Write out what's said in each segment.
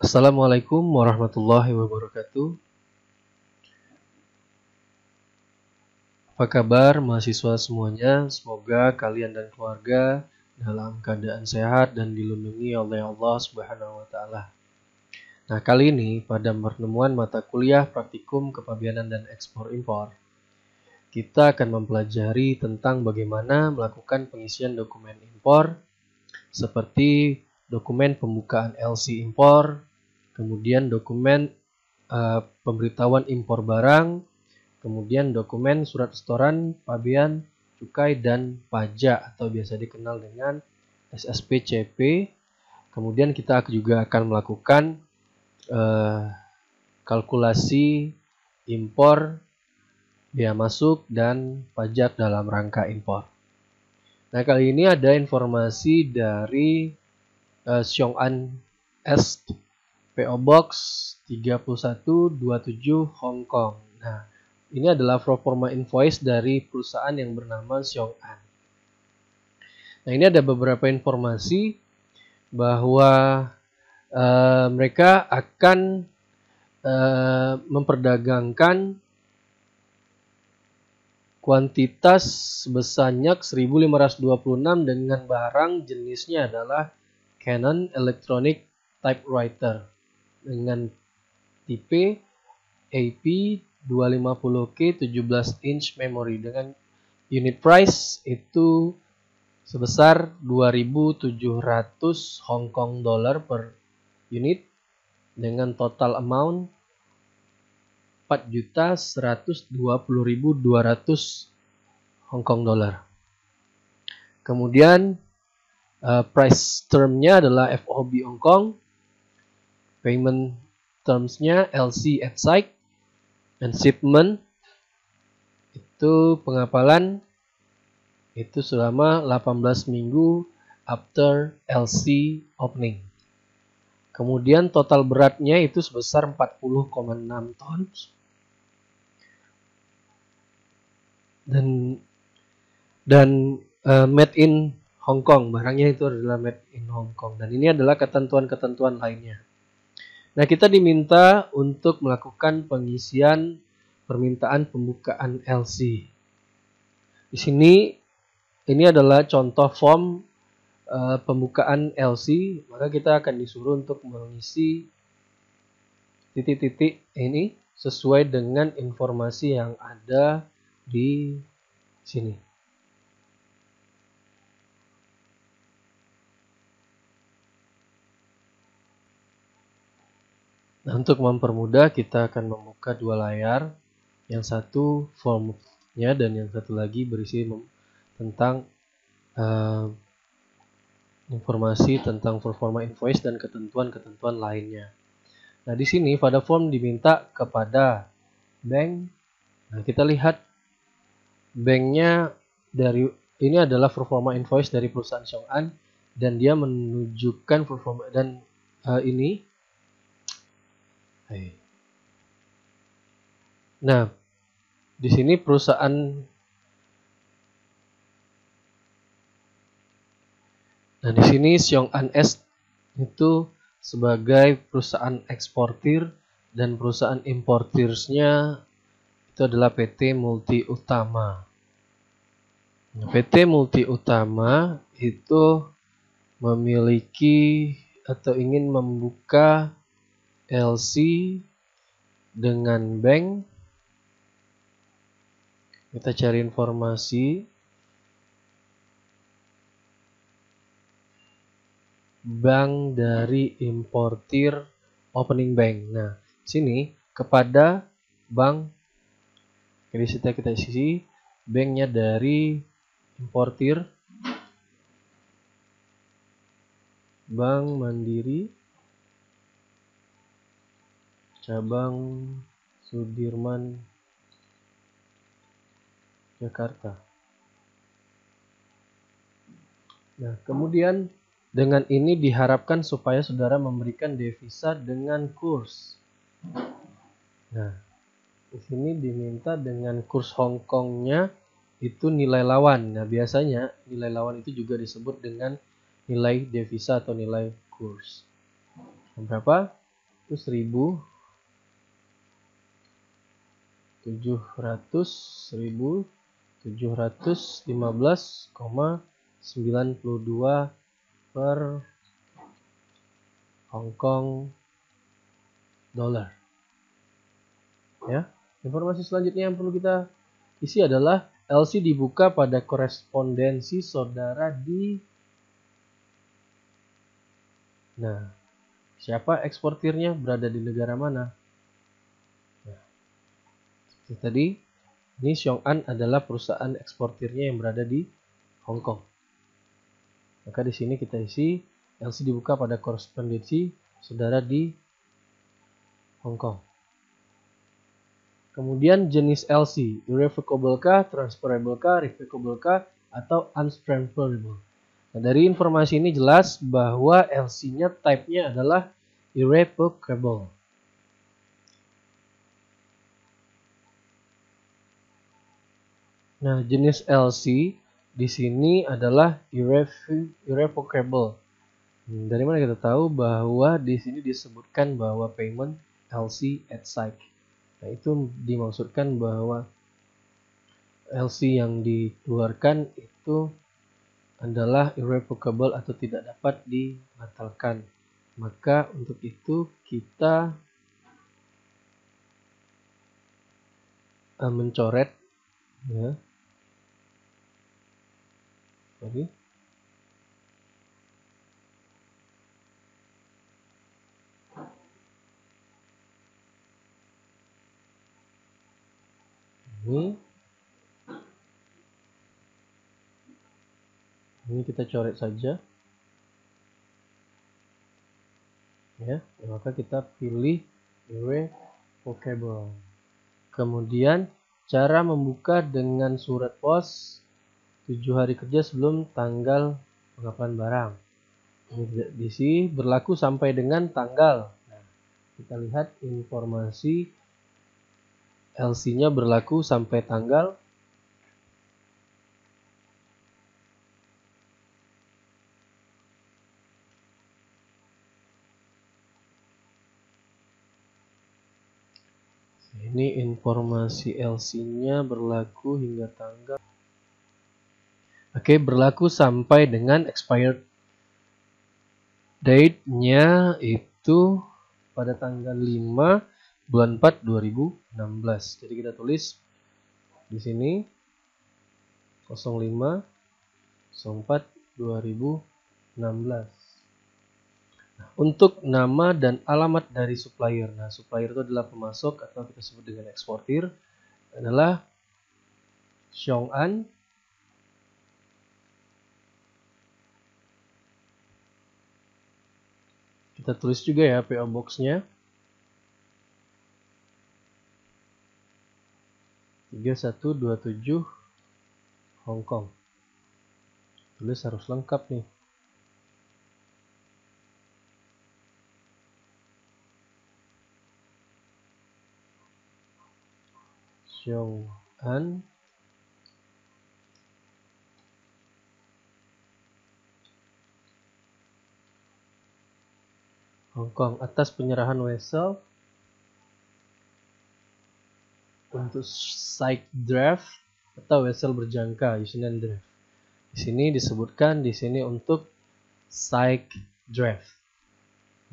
Assalamualaikum warahmatullahi wabarakatuh. Apa kabar mahasiswa semuanya? Semoga kalian dan keluarga dalam keadaan sehat dan dilindungi oleh Allah Subhanahu wa taala. Nah, kali ini pada pertemuan mata kuliah Praktikum Kepabianan dan Ekspor Impor, kita akan mempelajari tentang bagaimana melakukan pengisian dokumen impor seperti dokumen pembukaan LC impor, kemudian dokumen pemberitahuan impor barang, kemudian dokumen surat setoran, pabean, cukai, dan pajak atau biasa dikenal dengan SSPCP. Kemudian kita juga akan melakukan kalkulasi impor, biaya masuk, dan pajak dalam rangka impor. Nah, kali ini ada informasi dari Xiong'an S PO Box 3127 Hong Kong. Nah, ini adalah proforma invoice dari perusahaan yang bernama Xiong'an. Nah, ini ada beberapa informasi bahwa mereka akan memperdagangkan kuantitas sebanyak 1526 dengan barang jenisnya adalah Canon Electronic Typewriter dengan tipe AP250K 17 inch memory dengan unit price itu sebesar 2.700 Hong Kong dollar per unit dengan total amount 4.120.200 Hong Kong dollar. Kemudian price termnya adalah FOB Hong Kong, payment termsnya LC at site, dan shipment itu pengapalan itu selama 18 minggu after LC opening. Kemudian total beratnya itu sebesar 40,6 ton. Dan made in Hong Kong, barangnya itu adalah made in Hong Kong. Dan ini adalah ketentuan-ketentuan lainnya. Nah, kita diminta untuk melakukan pengisian permintaan pembukaan LC. Di sini ini adalah contoh form pembukaan LC, maka kita akan disuruh untuk mengisi titik-titik ini sesuai dengan informasi yang ada di sini. Nah, untuk mempermudah kita akan membuka dua layar, yang satu formnya dan yang satu lagi berisi tentang informasi tentang performa invoice dan ketentuan-ketentuan lainnya. Nah, di sini pada form diminta kepada bank. Nah, kita lihat banknya dari ini adalah performa invoice dari perusahaan Xiong'an dan dia menunjukkan performa dan ini. Nah, di sini perusahaan di sini Xiong'an S itu sebagai perusahaan eksportir dan perusahaan importirnya itu adalah PT Multi Utama. Nah, PT Multi Utama itu memiliki atau ingin membuka LC dengan bank. Kita cari informasi. Bank dari importir opening bank. Nah, sini kepada bank, jadi kita isi banknya dari importir Bank Mandiri cabang Sudirman Jakarta. Nah, kemudian dengan ini diharapkan supaya saudara memberikan devisa dengan kurs. Nah, di sini diminta dengan kurs Hong Kongnya itu nilai lawan. Nah, biasanya nilai lawan itu juga disebut dengan nilai devisa atau nilai kurs. Berapa? itu 1.715,92 per Hong Kong dollar. Ya, informasi selanjutnya yang perlu kita isi adalah LC dibuka pada korespondensi saudara di. Nah, siapa eksportirnya, berada di negara mana? Nah, seperti tadi, ini Xiong'an adalah perusahaan eksportirnya yang berada di Hong Kong. Maka di sini kita isi LC dibuka pada korespondensi saudara di Hong Kong. Kemudian jenis LC, irrevocable kah, transferable kah, revocable kah, atau untransferable. Nah, dari informasi ini jelas bahwa LC-nya type-nya adalah irrevocable. Nah, jenis LC di sini adalah irrevocable. Dari mana kita tahu bahwa di sini disebutkan bahwa payment LC at SIC. Nah, itu dimaksudkan bahwa LC yang dikeluarkan itu adalah irrevocable atau tidak dapat dibatalkan. Maka untuk itu kita mencoret ya. Jadi ini kita coret saja ya, maka kita pilih irrevocable. Kemudian cara membuka dengan surat pos 7 hari kerja sebelum tanggal pengapaan barang. Di sini berlaku sampai dengan tanggal. Nah, kita lihat informasi LC-nya berlaku sampai tanggal ini informasi LC-nya berlaku hingga tanggal. Oke, berlaku sampai dengan expired date-nya itu pada tanggal 5 bulan 4 2016. Jadi kita tulis di sini 05 04 2016. Untuk nama dan alamat dari supplier. Nah, supplier itu adalah pemasok atau kita sebut dengan eksportir, adalah Xiong'an. Kita tulis juga ya PO Box-nya. 3127 Hong Kong. Tulis harus lengkap nih. Xiong'an Hong Kong atas penyerahan vessel untuk site draft atau vessel berjangka Yushinan draft. Di sini disebutkan di sini untuk site draft.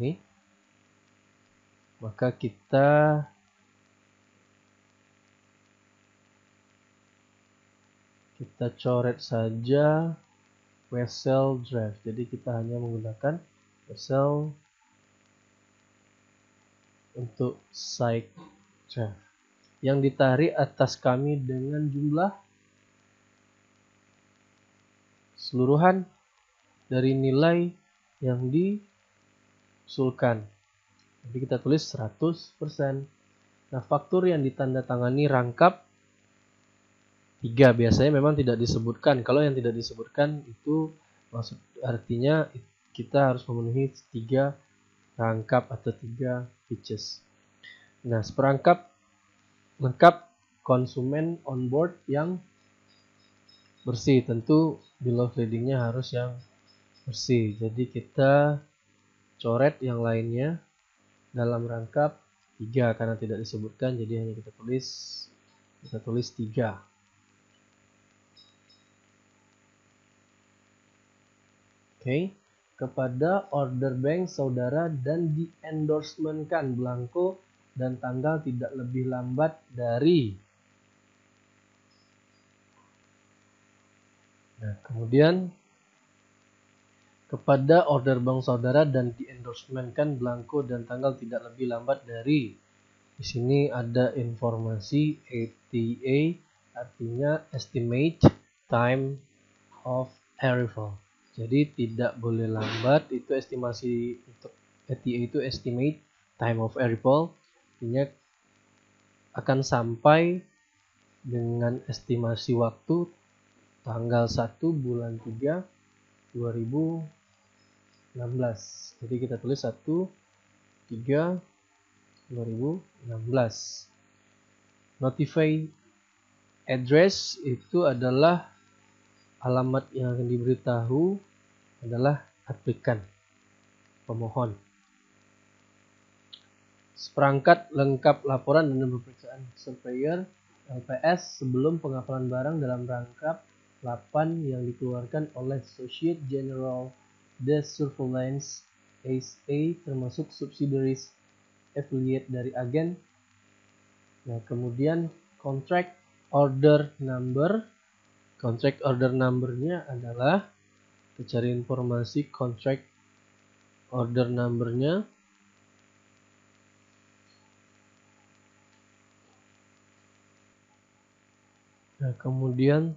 Nih. Maka kita coret saja vessel draft. Jadi kita hanya menggunakan vessel untuk site draft yang ditarik atas kami dengan jumlah keseluruhan dari nilai yang diusulkan. Jadi kita tulis 100%. Nah, faktur yang ditandatangani rangkap 3 biasanya memang tidak disebutkan. Kalau yang tidak disebutkan itu maksud artinya kita harus memenuhi 3 rangkap atau 3 features. Nah, seperangkap lengkap konsumen onboard yang bersih. Tentu bill of lading-nya harus yang bersih. Jadi kita coret yang lainnya. dalam rangkap 3 karena tidak disebutkan, jadi hanya kita tulis 3. Oke. Kepada order bank saudara dan di-endorsementkan blanko dan tanggal tidak lebih lambat dari. Nah, kemudian kepada order bank saudara dan di-endorsementkan blanko dan tanggal tidak lebih lambat dari. Di sini ada informasi ETA, artinya estimate time of arrival. Jadi tidak boleh lambat, itu estimasi untuk ETA itu estimate time of arrival, artinya akan sampai dengan estimasi waktu tanggal 1 bulan 3 2016. Jadi kita tulis 1/3/2016. Notify address itu adalah alamat yang akan diberitahu adalah aplikan pemohon. Seperangkat lengkap laporan dan pemeriksaan surveyor LPS sebelum pengapalan barang dalam rangkap 8 yang dikeluarkan oleh Societe Generale de Surveillance SA termasuk subsidiaries affiliate dari agen. Nah, kemudian contract order number-nya adalah kita cari informasi contract order number-nya. Nah, kemudian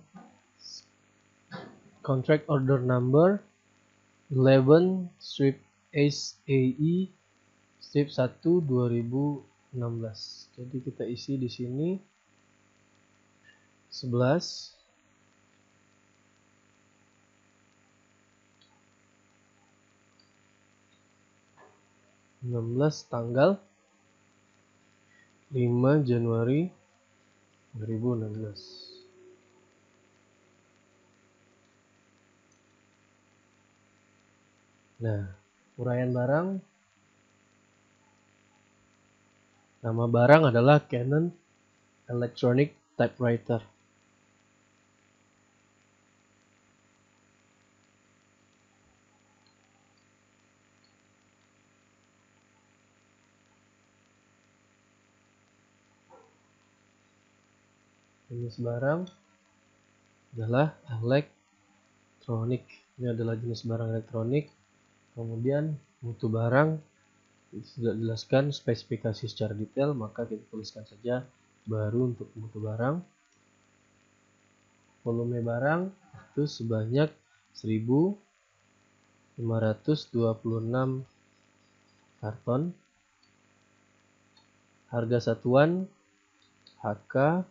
contract order number 11/SAE/1/2016. Jadi kita isi di sini 11 16 tanggal 5 Januari 2016. Nah, uraian barang. Nama barang adalah Canon Electronic Typewriter. Jenis barang adalah elektronik. Ini adalah jenis barang elektronik. Kemudian mutu barang sudah dijelaskan spesifikasi secara detail, maka kita tuliskan saja baru untuk mutu barang. Volume barang itu sebanyak 1526 karton. Harga satuan HK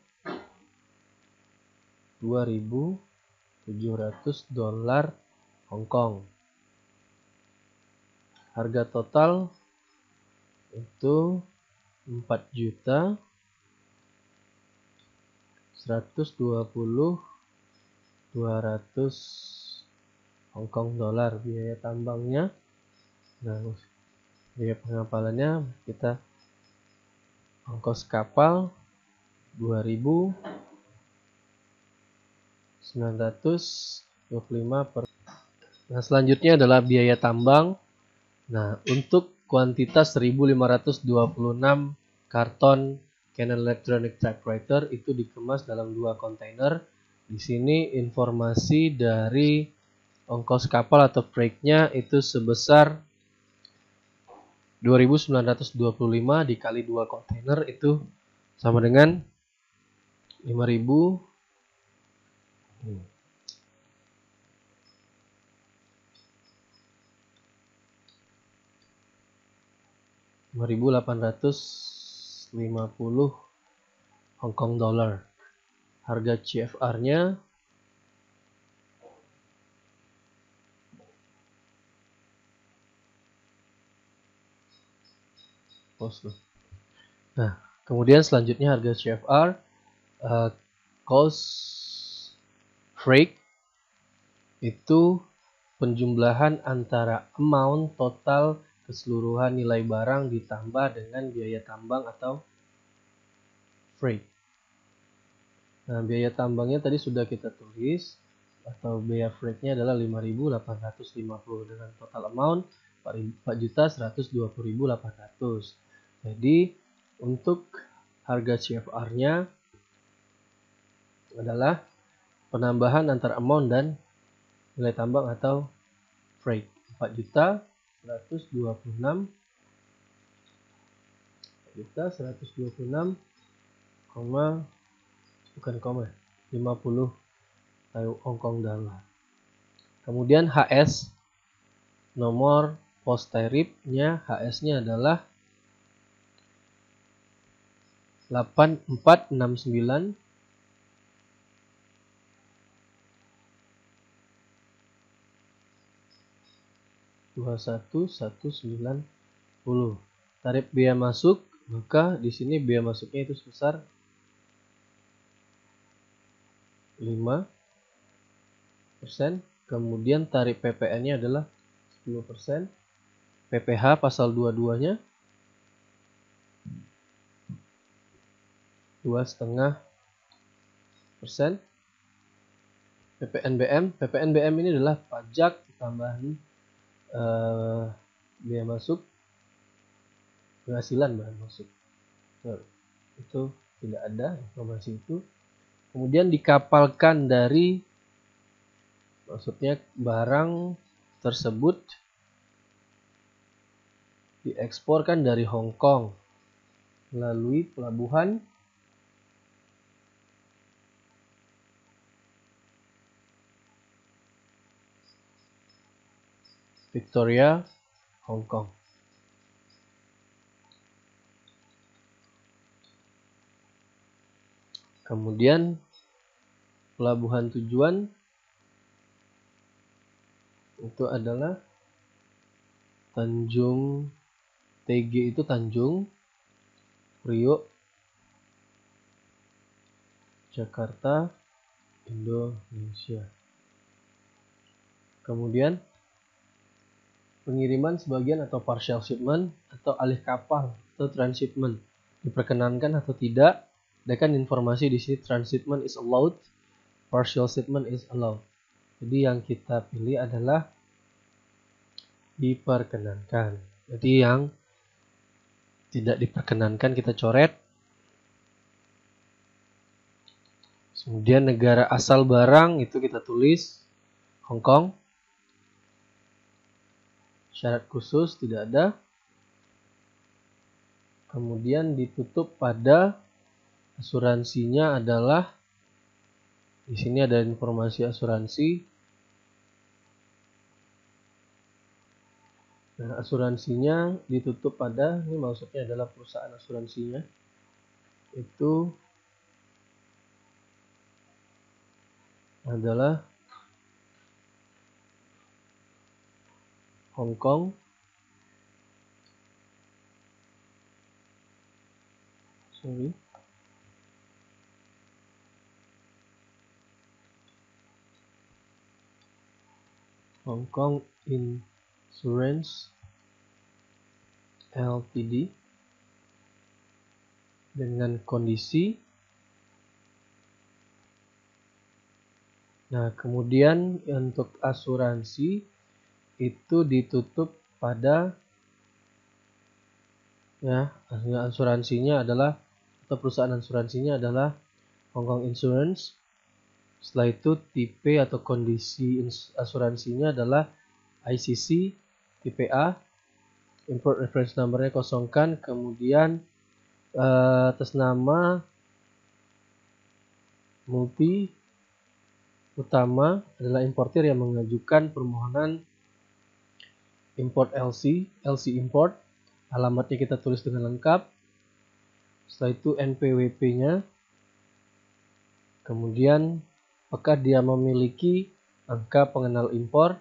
$2.700 Hongkong. Harga total itu 4.120.200 Hongkong dolar. Biaya tambangnya, nah biaya pengapalannya kita ongkos kapal 2.925 per. Nah, selanjutnya adalah biaya tambang. Nah, untuk kuantitas 1526 karton Canon Electronic Typewriter itu dikemas dalam 2 kontainer. Di sini informasi dari ongkos kapal atau freight-nya itu sebesar 2.925 dikali 2 kontainer itu sama dengan 5.000. 5.850 Hongkong dollar. Harga CFR-nya Nah, kemudian selanjutnya harga CFR, cost freight itu penjumlahan antara amount total keseluruhan nilai barang ditambah dengan biaya tambang atau freight. Nah, biaya tambangnya tadi sudah kita tulis, atau biaya freightnya adalah 5.850 dengan total amount 4.120.800. Jadi untuk harga CFR-nya adalah penambahan antara amount dan nilai tambang atau freight 4.126 50 Hongkong dollar. Kemudian HS, nomor post tarifnya, HS-nya adalah 8469 21190. Tarif biaya masuk, maka di sini biaya masuknya itu sebesar 5%. Kemudian tarif PPN-nya adalah 10%. PPH pasal 22-nya 2,5%. PPNBM ini adalah pajak tambahan biaya masuk, penghasilan bahan masuk. Itu tidak ada informasi itu. Kemudian dikapalkan dari, maksudnya barang tersebut dieksporkan dari Hong Kong melalui pelabuhan Victoria, Hong Kong. Kemudian pelabuhan tujuan itu adalah Tanjung, TG itu Tanjung Priok, Jakarta, Indonesia. Kemudian pengiriman sebagian atau partial shipment atau alih kapal atau transshipment diperkenankan atau tidak. Ada informasi di sini, transshipment is allowed, partial shipment is allowed. Jadi yang kita pilih adalah diperkenankan. Jadi yang tidak diperkenankan kita coret. Kemudian negara asal barang itu kita tulis Hong Kong. Syarat khusus tidak ada. Kemudian ditutup pada asuransinya adalah, di sini ada informasi asuransi. Nah, asuransinya ditutup pada, ini maksudnya adalah perusahaan asuransinya itu adalah Hong Kong, Hong Kong Insurance Ltd dengan kondisi. Nah, kemudian untuk asuransi itu ditutup pada, ya, asuransinya adalah, atau perusahaan asuransinya adalah Hong Kong Insurance. Setelah itu tipe atau kondisi asuransinya adalah ICC, tipe A, import reference numbernya kosongkan, kemudian atas nama multi utama adalah importir yang mengajukan permohonan import LC import, alamatnya kita tulis dengan lengkap. Setelah itu NPWP-nya, kemudian apakah dia memiliki angka pengenal impor,